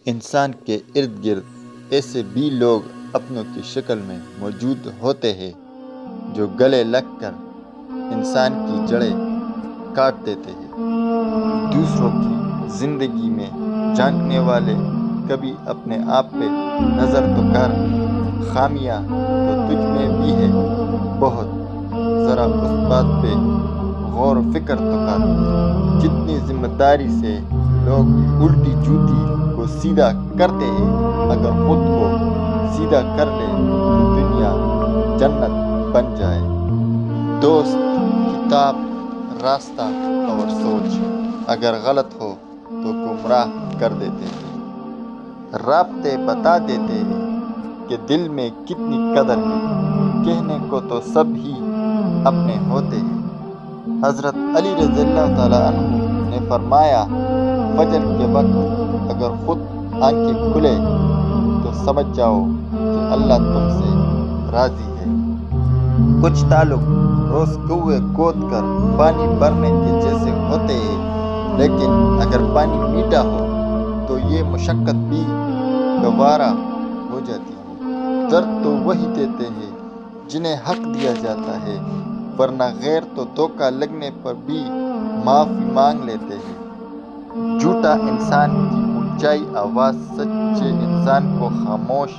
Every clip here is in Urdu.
انسان کے ارد گرد ایسے بھی لوگ اپنوں کی شکل میں موجود ہوتے ہیں جو گلے لگ کر انسان کی جڑیں کاٹ دیتے ہیں۔ دوسروں کی زندگی میں جھانکنے والے کبھی اپنے آپ پہ نظر تو کر، خامیاں تو تجھ میں بھی ہے بہت، ذرا اس بات پہ غور و فکر تو کر۔ کتنی ذمہ داری سے لوگ الٹی جوتی کو سیدھا کرتے ہیں، اگر خود کو سیدھا کر لے تو دنیا جنت بن جائے۔ دوست، کتاب، راستہ اور سوچ اگر غلط ہو تو گمراہ کر دیتے ہیں، رابطے بتا دیتے ہیں کہ دل میں کتنی قدر ہے، کہنے کو تو سب ہی اپنے ہوتے ہیں۔ حضرت علی رضی اللہ تعالیٰ عنہ نے فرمایا، فجر کے وقت اگر خود آنکھیں کھلے تو سمجھ جاؤ کہ اللہ تم سے راضی ہے۔ کچھ تعلق روز کوے کود کر پانی بھرنے کے جیسے ہوتے ہیں، لیکن اگر پانی میٹھا ہو تو یہ مشقت بھی گوارا ہو جاتی ہے۔ درد تو وہی دیتے ہیں جنہیں حق دیا جاتا ہے، ورنہ غیر تو دھوکہ لگنے پر بھی معافی مانگ لیتے ہیں۔ جھوٹا انسان کی اونچائی آواز سچے انسان کو خاموش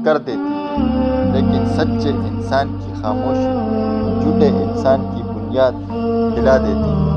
کر دیتی ہے، لیکن سچے انسان کی خاموشی جھوٹے انسان کی بنیاد ہلا دیتی ہے۔